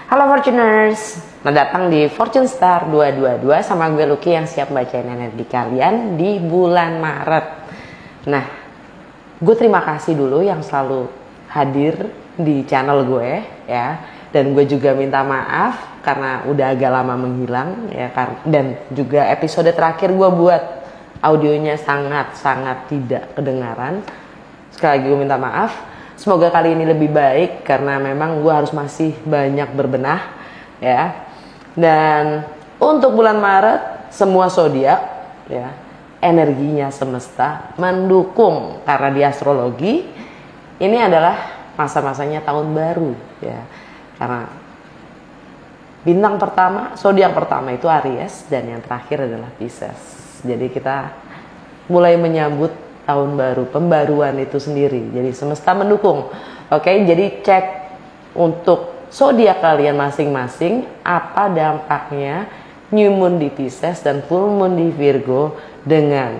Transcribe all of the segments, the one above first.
Halo Fortuners, datang di Fortune Star 222 sama gue Lucky yang siap bacain energi kalian di bulan Maret. Nah, gue terima kasih dulu yang selalu hadir di channel gue ya. Dan gue juga minta maaf karena udah agak lama menghilang ya kan. Dan juga episode terakhir gue buat audionya sangat tidak kedengaran. Sekali lagi gue minta maaf. Semoga kali ini lebih baik karena memang gue harus masih banyak berbenah ya. Dan untuk bulan Maret semua zodiak ya, energinya semesta mendukung karena di astrologi ini adalah masa-masanya tahun baru ya. Karena bintang pertama, zodiak pertama itu Aries dan yang terakhir adalah Pisces. Jadi kita mulai menyambut tahun baru, pembaruan itu sendiri. Jadi semesta mendukung. Oke, jadi cek untuk zodiak kalian masing-masing apa dampaknya new moon di Pisces dan full moon di Virgo dengan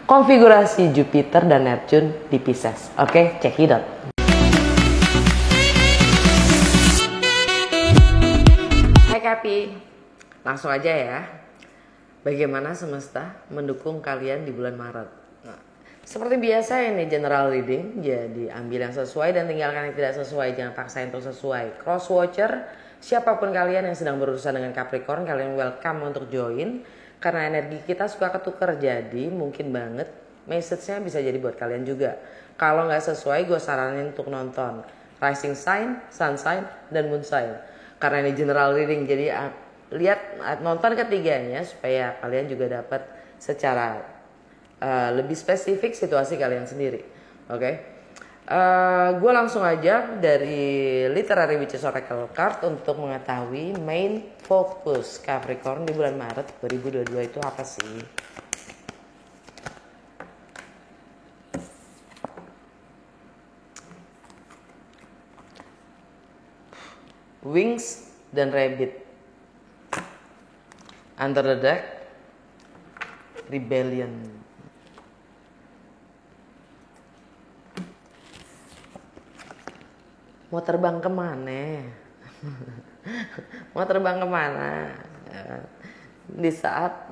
konfigurasi Jupiter dan Neptune di Pisces. Oke, cekidot. Hai Kapi, langsung aja ya. Bagaimana semesta mendukung kalian di bulan Maret? Seperti biasa ini general reading, jadi ambil yang sesuai dan tinggalkan yang tidak sesuai, jangan paksain untuk sesuai. Cross watcher, siapapun kalian yang sedang berurusan dengan Capricorn, kalian welcome untuk join. Karena energi kita suka ketukar, jadi mungkin banget message-nya bisa jadi buat kalian juga. Kalau nggak sesuai, gue saranin untuk nonton Rising Sign, Sun Sign, dan Moon Sign. Karena ini general reading, jadi lihat nonton ketiganya supaya kalian juga dapat secara lebih spesifik situasi kalian sendiri. Oke, gue langsung aja dari Literary Witches Oracle Card untuk mengetahui main fokus Capricorn di bulan Maret 2022 itu apa sih? Wings dan Rabbit. Under the Deck, Rebellion. Mau terbang kemana? Mau terbang kemana? Di saat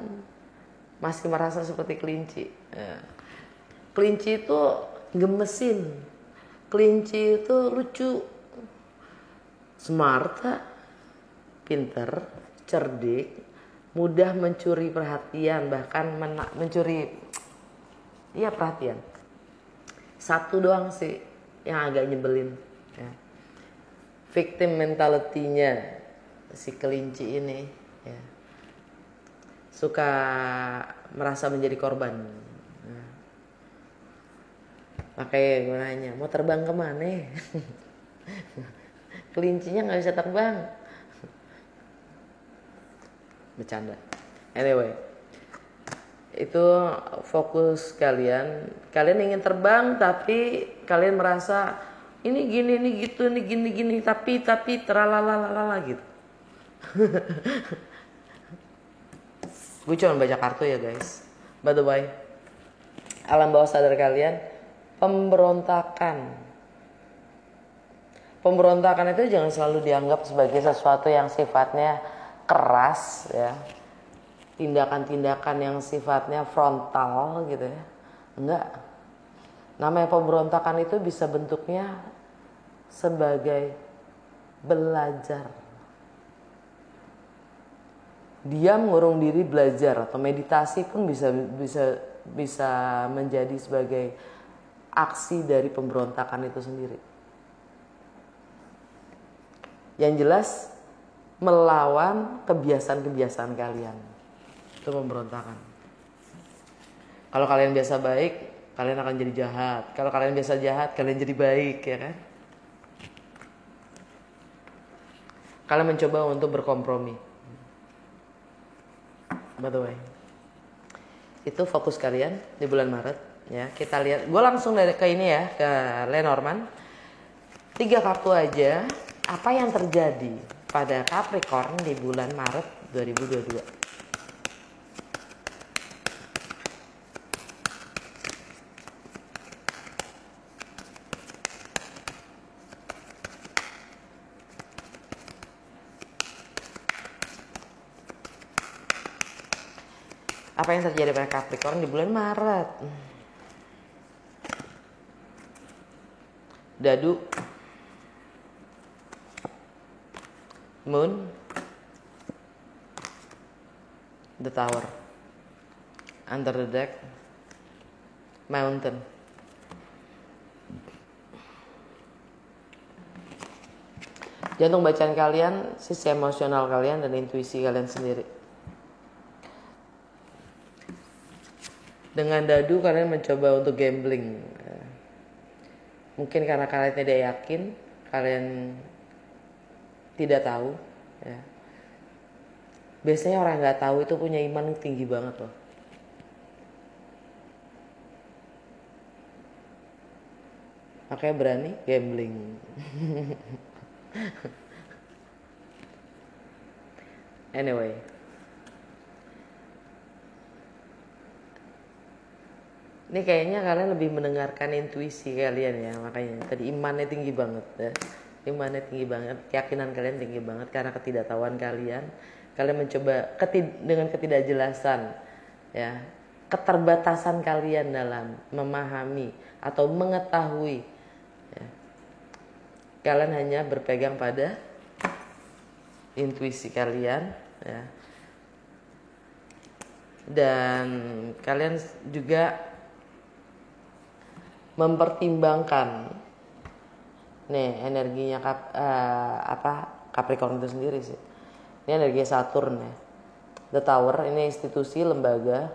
masih merasa seperti kelinci. Kelinci itu gemesin. Kelinci itu lucu. Smart, pinter, cerdik, mudah mencuri perhatian, bahkan mencuri perhatian. Satu doang sih yang agak nyebelin ya. Victim mentality-nya si kelinci ini ya, suka merasa menjadi korban. Makanya gue nanya, mau terbang kemana? Kelincinya nggak bisa terbang. Bercanda. Anyway, itu fokus kalian. Kalian ingin terbang tapi kalian merasa ini gini, ini gitu, ini gini, tapi terlalalala gitu. Gue cuma baca kartu ya guys. By the way, alam bawah sadar kalian, pemberontakan itu jangan selalu dianggap sebagai sesuatu yang sifatnya keras ya. Tindakan-tindakan yang sifatnya frontal gitu ya. Enggak. Namanya pemberontakan itu bisa bentuknya sebagai belajar. Diam ngurung diri belajar atau meditasi pun bisa menjadi sebagai aksi dari pemberontakan itu sendiri. Yang jelas melawan kebiasaan-kebiasaan kalian. Itu pemberontakan. Kalau kalian biasa baik, kalian akan jadi jahat. Kalau kalian biasa jahat, kalian jadi baik, ya kan? Kalian mencoba untuk berkompromi. By the way, itu fokus kalian di bulan Maret. Ya, kita lihat. Gue langsung ke ini ya, ke Lenormand. 3 kartu aja. Apa yang terjadi pada Capricorn di bulan Maret 2022? Apa yang terjadi pada Capricorn di bulan Maret? Dadu, Moon, The Tower, Under the Deck, Mountain. Jantung bacaan kalian, sisi emosional kalian, dan intuisi kalian sendiri. Dengan dadu kalian mencoba untuk gambling. Mungkin karena kalian tidak yakin, kalian tidak tahu. Ya. Biasanya orang yang nggak tahu itu punya iman tinggi banget loh. Makanya berani gambling. Anyway. Ini kayaknya kalian lebih mendengarkan intuisi kalian ya, makanya tadi imannya tinggi banget ya. Imannya tinggi banget, keyakinan kalian tinggi banget karena ketidaktahuan kalian. Kalian mencoba dengan ketidakjelasan ya, keterbatasan kalian dalam memahami atau mengetahui ya. Kalian hanya berpegang pada intuisi kalian ya. Dan kalian juga mempertimbangkan nih energinya Capricorn itu sendiri sih. Ini energi Saturn ya. The Tower ini institusi lembaga,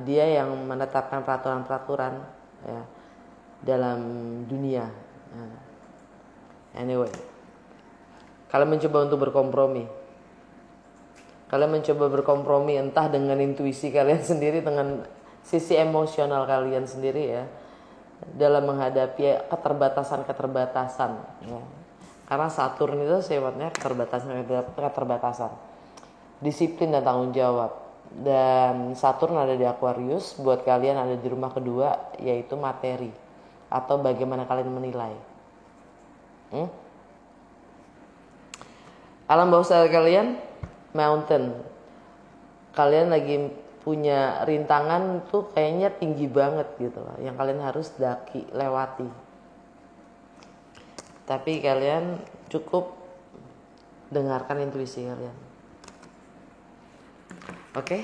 dia yang menetapkan peraturan-peraturan ya dalam dunia. Anyway, kalian mencoba untuk berkompromi. Kalian mencoba berkompromi entah dengan intuisi kalian sendiri, dengan sisi emosional kalian sendiri ya, dalam menghadapi keterbatasan ya. Karena Saturn itu sifatnya keterbatasan, disiplin dan tanggung jawab. Dan Saturn ada di Aquarius, buat kalian ada di rumah kedua, yaitu materi atau bagaimana kalian menilai. Alam bawah sadar kalian, mountain. Kalian lagi punya rintangan tuh kayaknya tinggi banget gitu loh, yang kalian harus lewati. Tapi kalian cukup dengarkan intuisi kalian. Oke?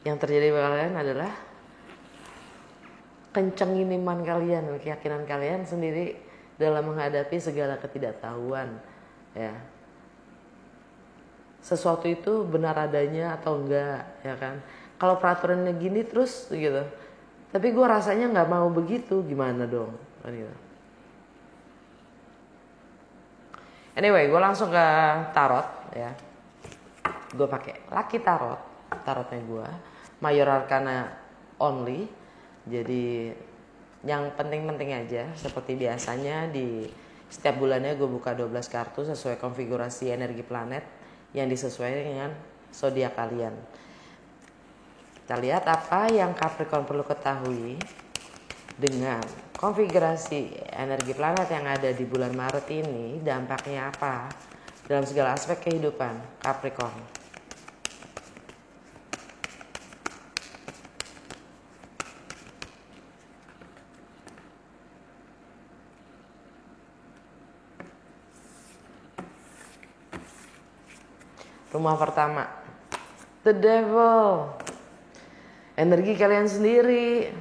Yang terjadi pada kalian adalah kencengin iman kalian, keyakinan kalian sendiri dalam menghadapi segala ketidaktahuan ya. Sesuatu itu benar adanya atau enggak ya kan. Kalau peraturannya gini terus gitu, tapi gue rasanya nggak mau begitu, gimana dong kan gitu. Anyway, gue langsung ke tarot ya. Gue pakai Lucky Tarot, tarotnya gue Major Arcana only. Jadi yang penting-penting aja. Seperti biasanya di setiap bulannya gue buka 12 kartu sesuai konfigurasi energi planet yang disesuaikan dengan zodiak kalian. Kita lihat apa yang Capricorn perlu ketahui dengan konfigurasi energi planet yang ada di bulan Maret ini. Dampaknya apa dalam segala aspek kehidupan Capricorn. Rumah pertama, The Devil. Energi kalian sendiri.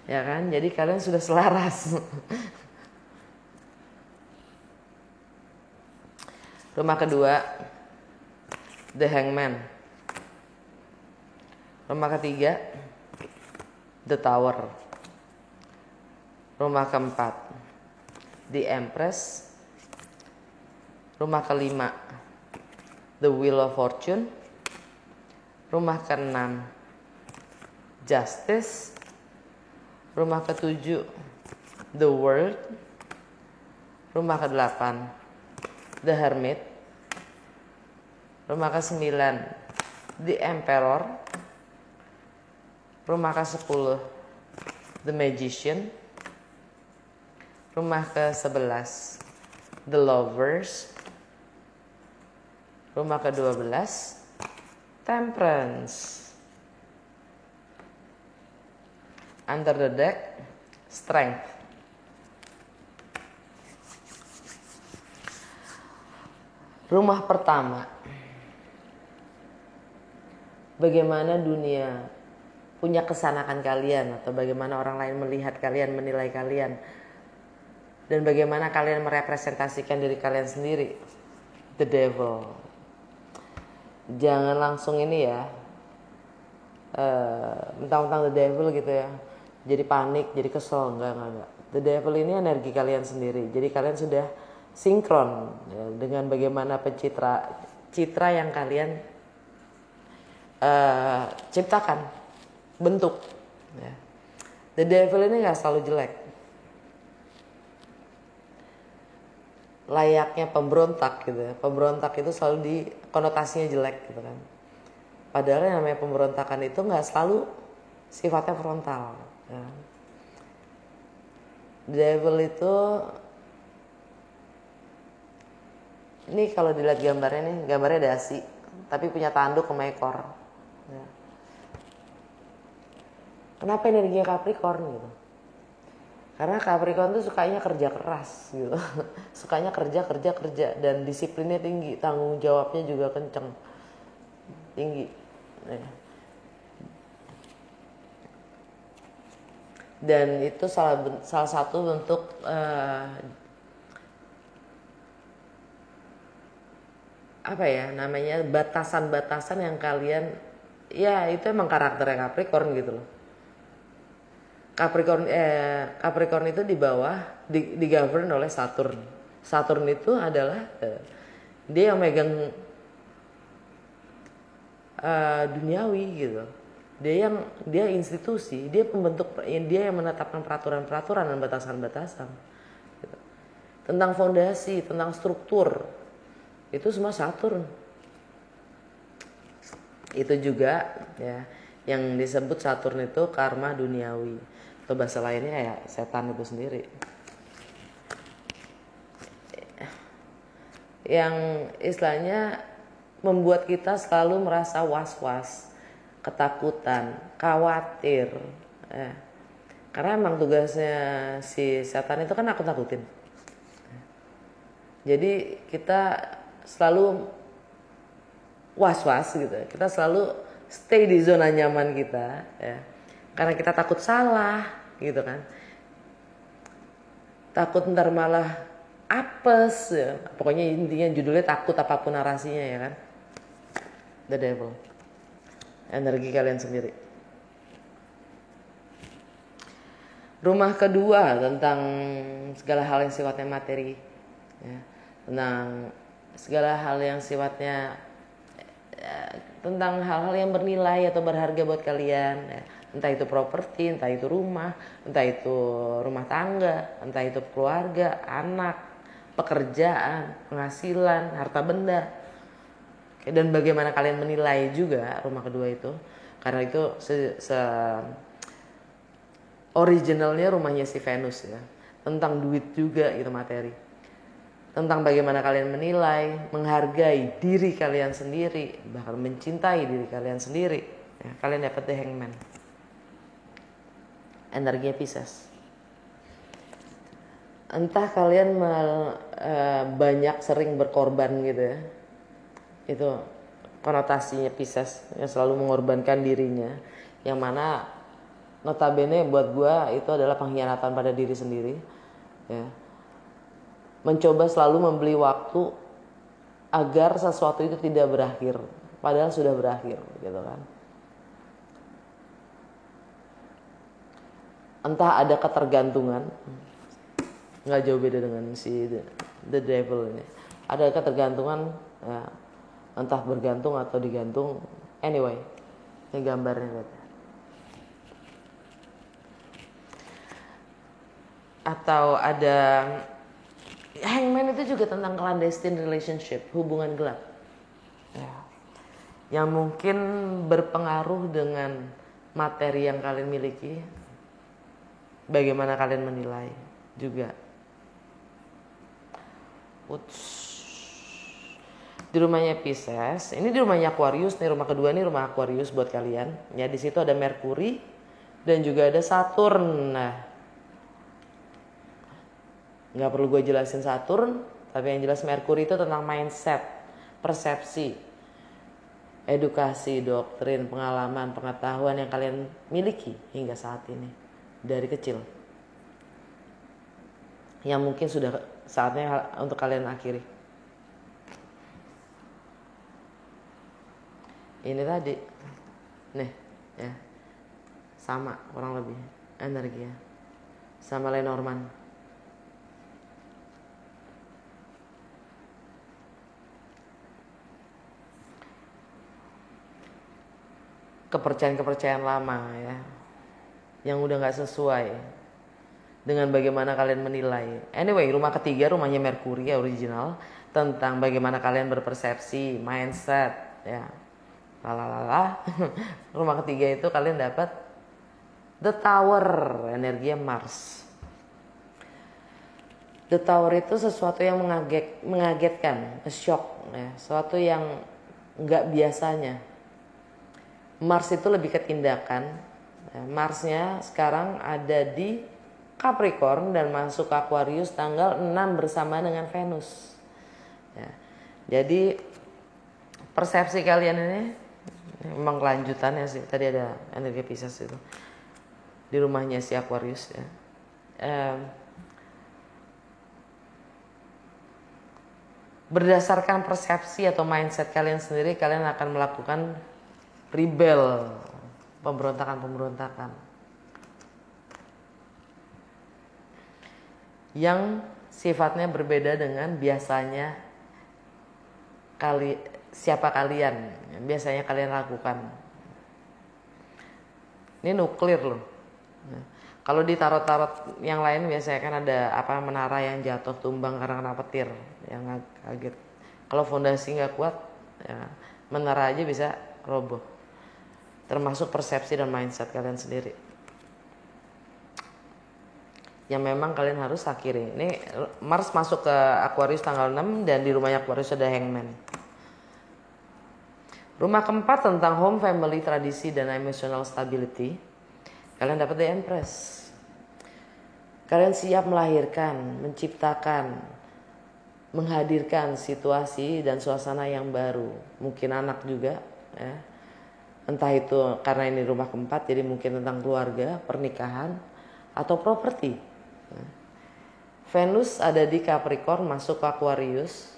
Ya kan? Jadi kalian sudah selaras. Rumah kedua, The Hangman. Rumah ketiga, The Tower. Rumah keempat, The Empress. Rumah kelima, The Wheel of Fortune. Rumah keenam, Justice. Rumah ketujuh, The World. Rumah kedelapan, The Hermit. Rumah ke-9, The Emperor. Rumah ke-10, The Magician. Rumah ke-11, The Lovers. Rumah ke-12, Temperance. Under the deck, Strength. Rumah pertama. Bagaimana dunia punya kesanakan kalian, atau bagaimana orang lain melihat kalian, menilai kalian, dan bagaimana kalian merepresentasikan diri kalian sendiri. The Devil. Jangan langsung ini ya, mentang-mentang the devil gitu ya, jadi panik, jadi kesel. Enggak. The devil ini energi kalian sendiri. Jadi kalian sudah sinkron ya, dengan bagaimana citra yang kalian ciptakan, bentuk ya. The devil ini gak selalu jelek. Layaknya pemberontak gitu ya. Pemberontak itu selalu konotasinya jelek gitu kan. Padahal yang namanya pemberontakan itu gak selalu sifatnya frontal ya. Devil itu, ini kalau dilihat gambarnya nih, gambarnya dasi tapi punya tanduk sama ekor ya. Kenapa energinya Capricorn gitu? Karena Capricorn tuh sukanya kerja keras gitu. Sukanya kerja dan disiplinnya tinggi, tanggung jawabnya juga kenceng, tinggi ya. Dan itu salah satu bentuk apa ya namanya, batasan-batasan yang kalian, ya itu emang karakternya Capricorn gitu loh. Capricorn itu di bawah digovern oleh Saturn. Saturn itu adalah dia yang megang duniawi gitu. Dia institusi, dia pembentuk, dia yang menetapkan peraturan-peraturan dan batasan-batasan gitu. Tentang fondasi, tentang struktur, itu semua Saturn. Itu juga ya yang disebut Saturn itu karma duniawi, atau bahasa lainnya ya setan itu sendiri. Yang istilahnya membuat kita selalu merasa was-was, ketakutan, khawatir ya. Karena emang tugasnya si setan itu kan nakut-nakutin. Jadi kita selalu was-was gitu, kita selalu stay di zona nyaman kita ya. Karena kita takut salah gitu kan, takut ntar malah apes ya. Pokoknya intinya judulnya takut apapun narasinya ya kan. The Devil, energi kalian sendiri. Rumah kedua tentang segala hal yang sifatnya materi ya. Tentang segala hal yang sifatnya tentang hal-hal yang bernilai atau berharga buat kalian ya. Entah itu properti, entah itu rumah, entah itu rumah tangga, entah itu keluarga, anak, pekerjaan, penghasilan, harta benda. Dan bagaimana kalian menilai juga rumah kedua itu. Karena itu originalnya rumahnya si Venus ya. Tentang duit juga itu materi. Tentang bagaimana kalian menilai, menghargai diri kalian sendiri, bahkan mencintai diri kalian sendiri ya. Kalian dapat The Hangman, energinya Pisces. Entah kalian banyak sering berkorban gitu ya, itu konotasinya Pisces, yang selalu mengorbankan dirinya, yang mana notabene buat gue itu adalah pengkhianatan pada diri sendiri ya. Mencoba selalu membeli waktu agar sesuatu itu tidak berakhir, padahal sudah berakhir gitu kan. Entah ada ketergantungan, nggak jauh beda dengan si the devil ini. Ada ketergantungan ya, entah bergantung atau digantung. Anyway, ini gambarnya lihat. Atau ada Hangman itu juga tentang clandestine relationship, hubungan gelap ya, yang mungkin berpengaruh dengan materi yang kalian miliki. Bagaimana kalian menilai juga. Di rumahnya Pisces, ini di rumahnya Aquarius nih, rumah kedua nih rumah Aquarius buat kalian. Ya di situ ada Merkuri dan juga ada Saturn. Nah, nggak perlu gue jelasin Saturn, tapi yang jelas Merkuri itu tentang mindset, persepsi, edukasi, doktrin, pengalaman, pengetahuan yang kalian miliki hingga saat ini dari kecil. Yang mungkin sudah saatnya untuk kalian akhiri. Ini tadi, nih, ya, sama kurang lebih energi ya, sama Lenormand. Kepercayaan lama ya, yang udah nggak sesuai dengan bagaimana kalian menilai. Anyway, rumah ketiga rumahnya Merkuri ya, original, tentang bagaimana kalian berpersepsi, mindset ya. Lalalala. Rumah ketiga itu kalian dapat The Tower, energinya Mars. The Tower itu sesuatu yang mengagetkan, shock ya, sesuatu yang nggak biasanya. Mars itu lebih ke tindakan. Marsnya sekarang ada di Capricorn dan masuk ke Aquarius tanggal 6 bersama dengan Venus. Ya. Jadi persepsi kalian ini memang kelanjutannya sih. Tadi ada energi Pisces itu di rumahnya si Aquarius ya. Berdasarkan persepsi atau mindset kalian sendiri, kalian akan melakukan rebel, pemberontakan yang sifatnya berbeda dengan biasanya siapa kalian yang biasanya kalian lakukan. Ini nuklir loh. Kalau di tarot-tarot yang lain biasanya kan ada menara yang jatuh tumbang karena kena petir, yang kaget. Kalau fondasi nggak kuat, ya, menara aja bisa roboh. Termasuk persepsi dan mindset kalian sendiri, yang memang kalian harus akhiri. Ini Mars masuk ke Aquarius tanggal 6 dan di rumahnya Aquarius ada Hangman. Rumah keempat tentang home, family, tradisi, dan emotional stability. Kalian dapat The Empress. Kalian siap melahirkan, menciptakan, menghadirkan situasi dan suasana yang baru. Mungkin anak juga ya. Entah itu karena ini rumah keempat, jadi mungkin tentang keluarga, pernikahan, atau properti. Venus ada di Capricorn masuk ke Aquarius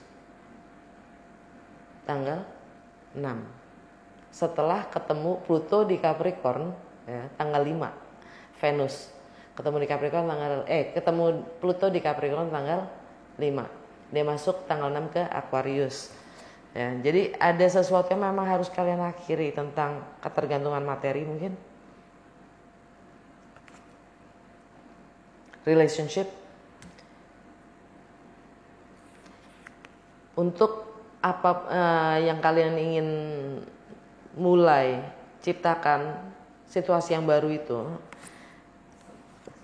tanggal 6. Setelah ketemu Pluto di Capricorn ya, tanggal 5. Venus ketemu di Capricorn ketemu Pluto di Capricorn tanggal 5. Dia masuk tanggal 6 ke Aquarius. Ya, jadi ada sesuatu yang memang harus kalian akhiri tentang ketergantungan materi mungkin. Relationship. Untuk apa yang kalian ingin mulai ciptakan situasi yang baru itu,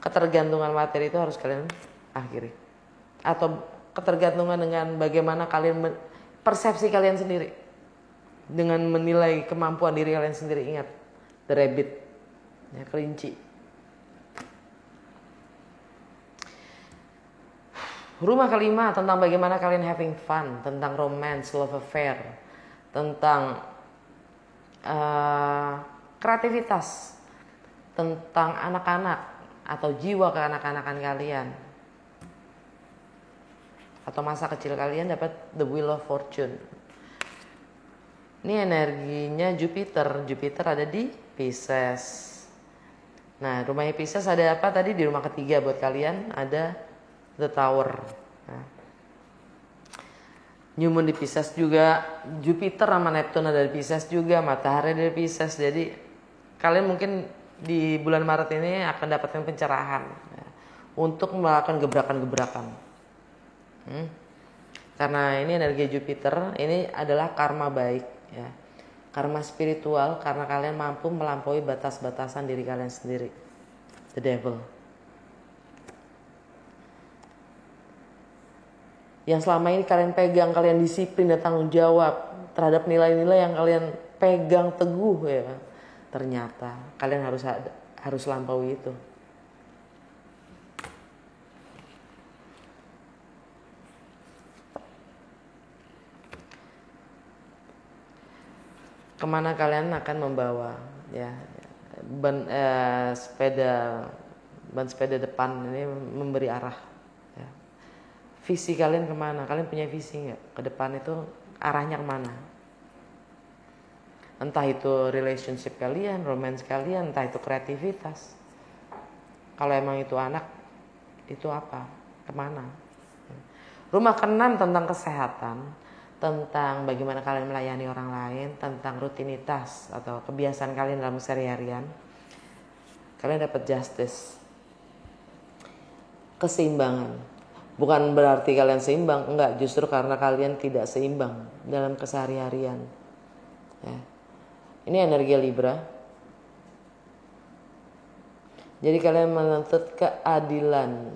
ketergantungan materi itu harus kalian akhiri. Atau ketergantungan dengan bagaimana kalian persepsi kalian sendiri dengan menilai kemampuan diri kalian sendiri. Ingat, the rabbit ya, kelinci. Rumah kelima tentang bagaimana kalian having fun, tentang romance, love affair, tentang kreativitas, tentang anak-anak atau jiwa keanak-anakan kalian, atau masa kecil kalian dapat the Wheel of Fortune. Ini energinya Jupiter. Jupiter ada di Pisces. Nah, rumahnya Pisces ada apa tadi di rumah ketiga buat kalian? Ada The Tower. Nah, New Moon di Pisces juga, Jupiter sama Neptune ada di Pisces juga, Matahari dari Pisces. Jadi kalian mungkin di bulan Maret ini akan dapatkan pencerahan ya, untuk melakukan gebrakan-gebrakan. Karena ini energi Jupiter, ini adalah karma baik ya, karma spiritual, karena kalian mampu melampaui batas-batasan diri kalian sendiri. The Devil. Yang selama ini kalian pegang, kalian disiplin dan tanggung jawab terhadap nilai-nilai yang kalian pegang teguh ya. Ternyata kalian harus lampaui itu. Kemana kalian akan membawa ya ban sepeda depan ini memberi arah ya. Visi kalian kemana? Kalian punya visi nggak? Ke depan itu arahnya kemana? Entah itu relationship kalian, romance kalian, entah itu kreativitas. Kalau emang itu anak, itu apa? Kemana? Rumah keenam tentang kesehatan, tentang bagaimana kalian melayani orang lain, tentang rutinitas atau kebiasaan kalian dalam sehari-harian. Kalian dapat justice, keseimbangan. Bukan berarti kalian seimbang, enggak, justru karena kalian tidak seimbang dalam kesehari-harian. Ya. Ini energi Libra. Jadi kalian menuntut keadilan.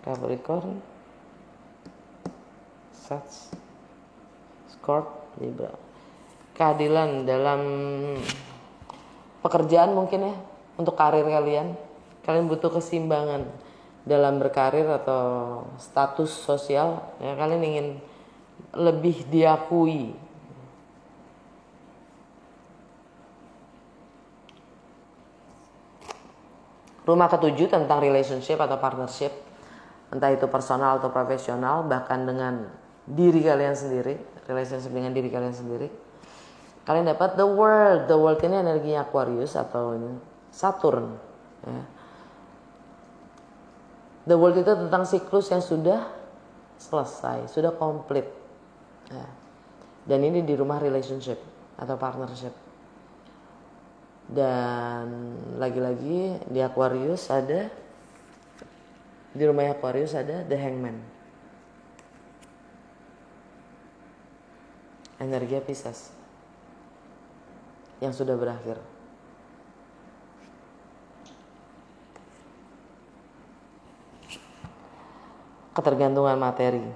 Capricorn, Sag, Scorp, Libra. Keadilan dalam pekerjaan mungkin ya, untuk karir kalian. Kalian butuh keseimbangan dalam berkarir atau status sosial ya, kalian ingin lebih diakui. Rumah ketujuh tentang relationship atau partnership, entah itu personal atau profesional, bahkan dengan diri kalian sendiri, relationship dengan diri kalian sendiri. Kalian dapat the world ini energinya Aquarius atau Saturn ya. The world itu tentang siklus yang sudah selesai, sudah komplit ya. Dan ini di rumah relationship atau partnership. Dan lagi-lagi di Aquarius ada, di rumah Aquarius ada the Hangman, energi Pisces yang sudah berakhir. Ketergantungan materi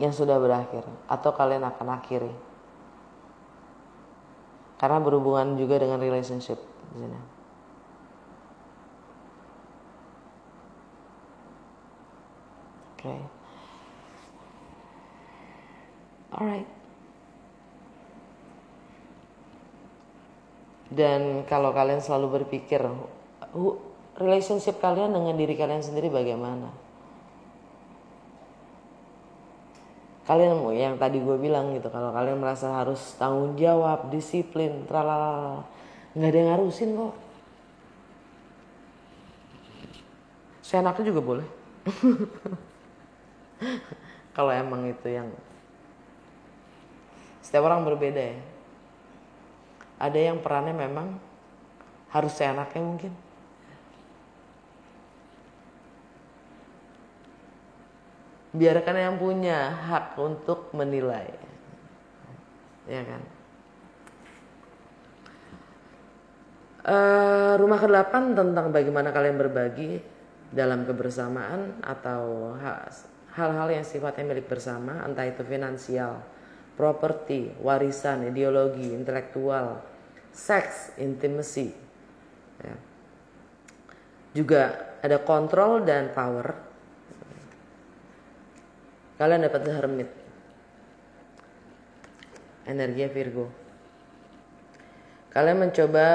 yang sudah berakhir atau kalian akan akhiri, karena berhubungan juga dengan relationship di sini. Oke. Alright. Dan kalau kalian selalu berpikir relationship kalian dengan diri kalian sendiri bagaimana? Kalian yang tadi gue bilang gitu, kalau kalian merasa harus tanggung jawab, disiplin, tralala, nggak ada yang ngarusin kok. Seenaknya juga boleh. Kalau emang itu yang, setiap orang berbeda ya. Ada yang perannya memang harus seenaknya mungkin. Biarkan yang punya hak untuk menilai, ya kan? Rumah ke-8 tentang bagaimana kalian berbagi dalam kebersamaan atau hal-hal yang sifatnya milik bersama, entah itu finansial, properti, warisan, ideologi, intelektual, seks, intimacy. Ya. Juga ada kontrol dan power. Kalian dapat the Hermit, energi Virgo. Kalian mencoba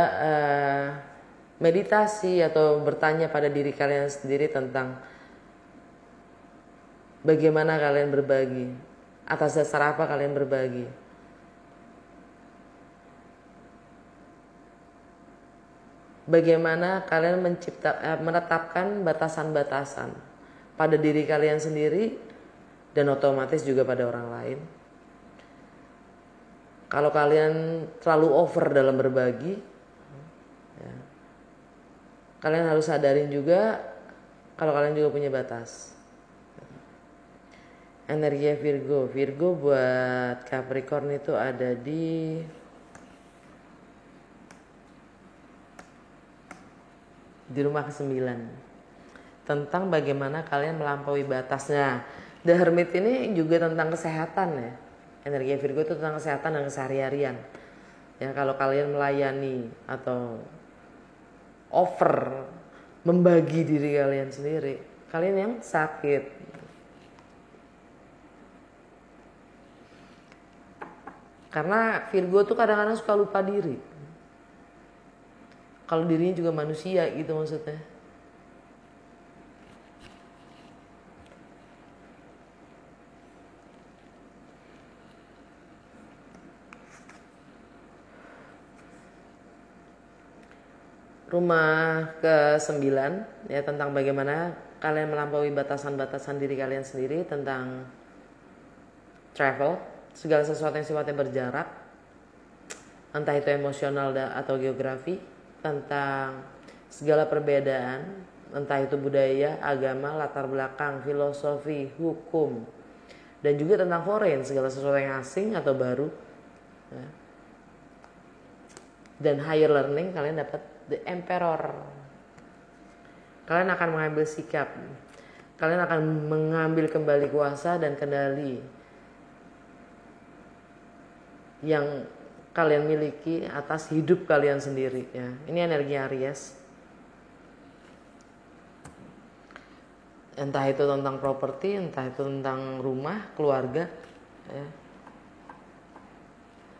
meditasi atau bertanya pada diri kalian sendiri tentang bagaimana kalian berbagi, atas dasar apa kalian berbagi. Bagaimana kalian menetapkan batasan-batasan pada diri kalian sendiri dan otomatis juga pada orang lain. Kalau kalian terlalu over dalam berbagi ya, kalian harus sadarin juga kalau kalian juga punya batas. Energi Virgo buat Capricorn itu ada di di rumah ke-9 tentang bagaimana kalian melampaui batasnya. The Hermit ini juga tentang kesehatan ya. Energi Virgo itu tentang kesehatan dan keseharian. Ya, kalau kalian melayani atau over membagi diri kalian sendiri, kalian yang sakit. Karena Virgo tuh kadang-kadang suka lupa diri. Kalau dirinya juga manusia gitu maksudnya. Rumah ke-9 ya, tentang bagaimana kalian melampaui batasan-batasan diri kalian sendiri, tentang travel, segala sesuatu yang sifatnya berjarak, entah itu emosional atau geografi, tentang segala perbedaan, entah itu budaya, agama, latar belakang, filosofi, hukum, dan juga tentang foreign, segala sesuatu yang asing atau baru. Ya. Dan higher learning, kalian dapat The Emperor. Kalian akan mengambil sikap, kalian akan mengambil kembali kuasa dan kendali yang kalian miliki atas hidup kalian sendiri ya. Ini energi Aries. Entah itu tentang properti, entah itu tentang rumah, keluarga ya.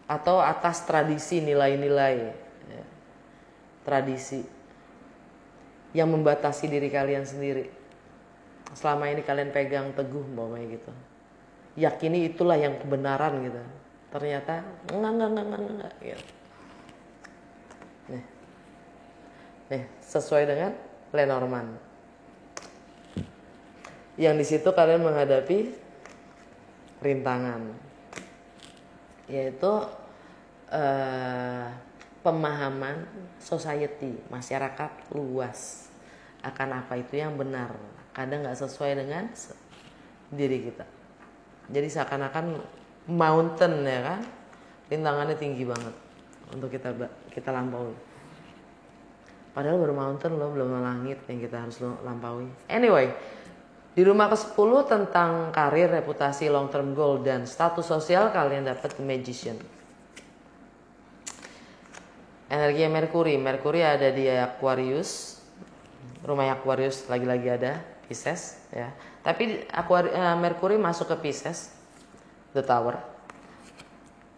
Atau atas tradisi, nilai-nilai ya. Tradisi yang membatasi diri kalian sendiri. Selama ini kalian pegang teguh umpamanya gitu. Yakini itulah yang kebenaran gitu. Ternyata enggak gitu. Nih, sesuai dengan Lenormand. Yang di situ kalian menghadapi rintangan, yaitu pemahaman society, masyarakat luas akan apa itu yang benar. Kadang nggak sesuai dengan diri kita. Jadi seakan-akan mountain ya kan, rintangannya tinggi banget untuk kita lampaui. Padahal baru mountain loh, belum langit yang kita harus lampaui. Anyway, di rumah ke-10 tentang karir, reputasi, long term goal, dan status sosial, kalian dapat The Magician. Energi Merkuri ada di Aquarius. Rumah Aquarius lagi-lagi ada Pisces ya. Tapi Merkuri masuk ke Pisces, The Tower,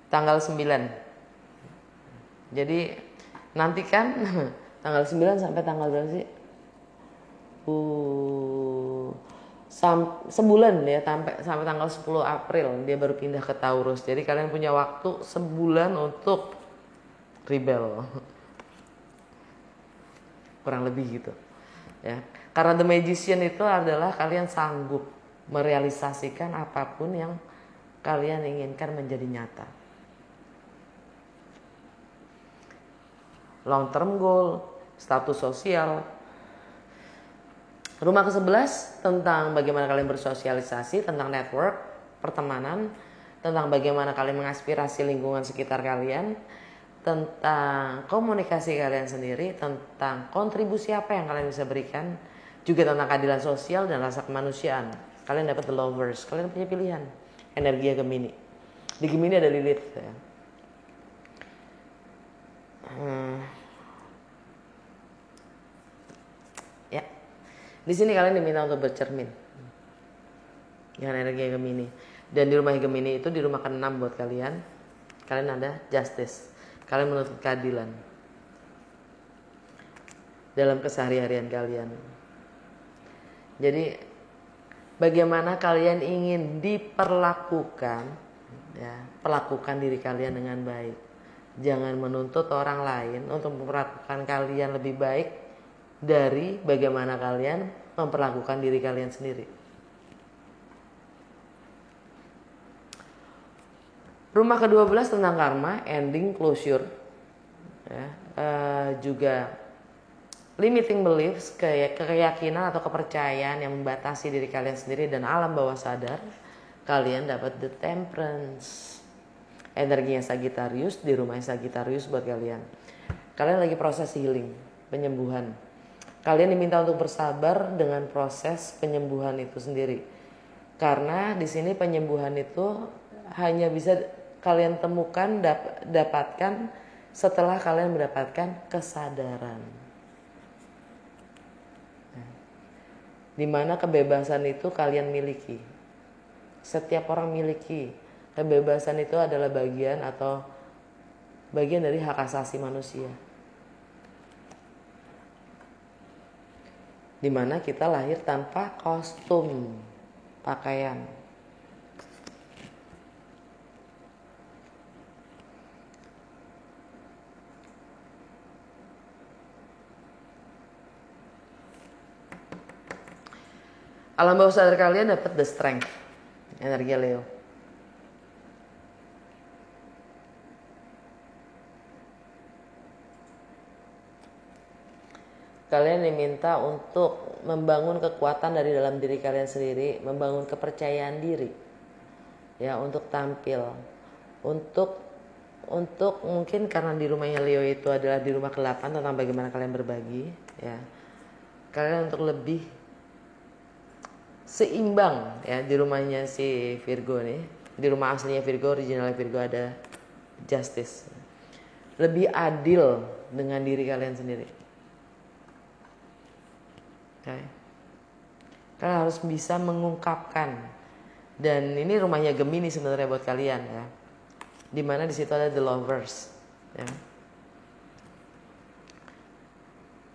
tanggal 9. Jadi nantikan tanggal 9 sampai tanggal berapa sih? Sebulan ya, sampai tanggal 10 April dia baru pindah ke Taurus. Jadi kalian punya waktu sebulan untuk rebel. Kurang lebih gitu. Ya. Karena The Magician itu adalah kalian sanggup merealisasikan apapun yang kalian inginkan menjadi nyata. Long term goal, status sosial. Rumah ke-11 tentang bagaimana kalian bersosialisasi, tentang network, pertemanan, tentang bagaimana kalian mengaspirasi lingkungan sekitar kalian, tentang komunikasi kalian sendiri, tentang kontribusi apa yang kalian bisa berikan, juga tentang keadilan sosial dan rasa kemanusiaan. Kalian dapat The Lovers, kalian punya pilihan. Energi Gemini. Di Gemini ada Lilith ya. Ya. Di sini kalian diminta untuk bercermin dengan energi Gemini. Dan di rumah Gemini itu, di rumah ke-6 buat kalian ada Justice. Kalian menuntut keadilan dalam keseharian kalian. Jadi bagaimana kalian ingin diperlakukan ya, perlakukan diri kalian dengan baik. Jangan menuntut orang lain untuk memperlakukan kalian lebih baik dari bagaimana kalian memperlakukan diri kalian sendiri. Rumah ke-12 tentang karma, ending, closure, ya, juga limiting beliefs, keyakinan atau kepercayaan yang membatasi diri kalian sendiri dan alam bawah sadar. Kalian dapat The Temperance. Energinya Sagittarius, di rumah Sagittarius buat kalian. Kalian lagi proses healing, penyembuhan. Kalian diminta untuk bersabar dengan proses penyembuhan itu sendiri. Karena di sini penyembuhan itu hanya bisa kalian temukan, dapatkan setelah kalian mendapatkan kesadaran. Dimana kebebasan itu kalian miliki. Setiap orang miliki. Kebebasan itu adalah bagian dari hak asasi manusia. Dimana kita lahir tanpa kostum pakaian. Alam bawah sadar kalian dapat the strength, energi Leo. Kalian diminta untuk membangun kekuatan dari dalam diri kalian sendiri, membangun kepercayaan diri, ya, untuk tampil, untuk mungkin karena di rumahnya Leo itu adalah di rumah ke-8 tentang bagaimana kalian berbagi, ya, kalian untuk lebih seimbang, ya, di rumahnya si Virgo nih, di rumah aslinya Virgo, originalnya Virgo ada justice, lebih adil dengan diri kalian sendiri. Okay. Kalian harus bisa mengungkapkan, dan ini rumahnya Gemini sebenarnya buat kalian, ya, dimana di situ ada the lovers, ya.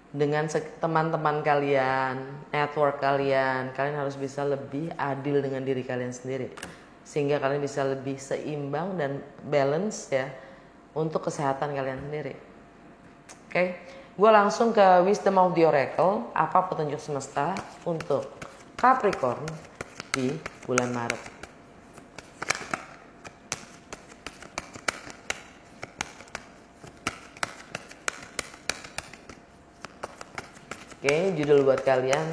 Dengan teman-teman kalian, network kalian harus bisa lebih adil dengan diri kalian sendiri, sehingga kalian bisa lebih seimbang dan balance, ya, untuk kesehatan kalian sendiri. Oke. Okay? Gue langsung ke Wisdom of the Oracle. Apa petunjuk semesta untuk Capricorn di bulan Maret? Oke, judul buat kalian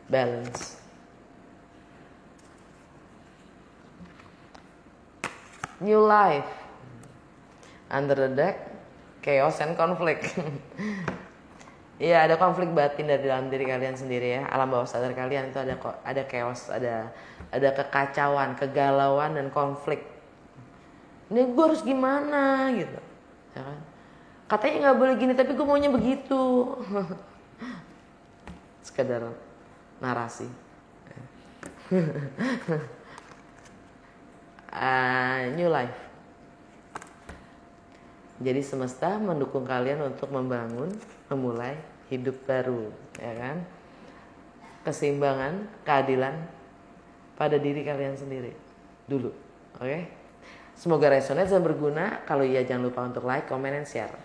balance. New life. Under the deck, chaos and conflict. Iya, ada konflik batin dari dalam diri kalian sendiri, ya. Alam bawah sadar kalian itu ada chaos, ada kekacauan, kegalauan dan konflik. Ini gue harus gimana gitu, ya kan? Katanya nggak boleh gini, tapi gue maunya begitu. Sekedar narasi. New life. Jadi semesta mendukung kalian untuk memulai hidup baru, ya kan? Keseimbangan, keadilan pada diri kalian sendiri dulu, oke? Semoga resonate dan berguna. Kalau iya jangan lupa untuk like, comment, and share.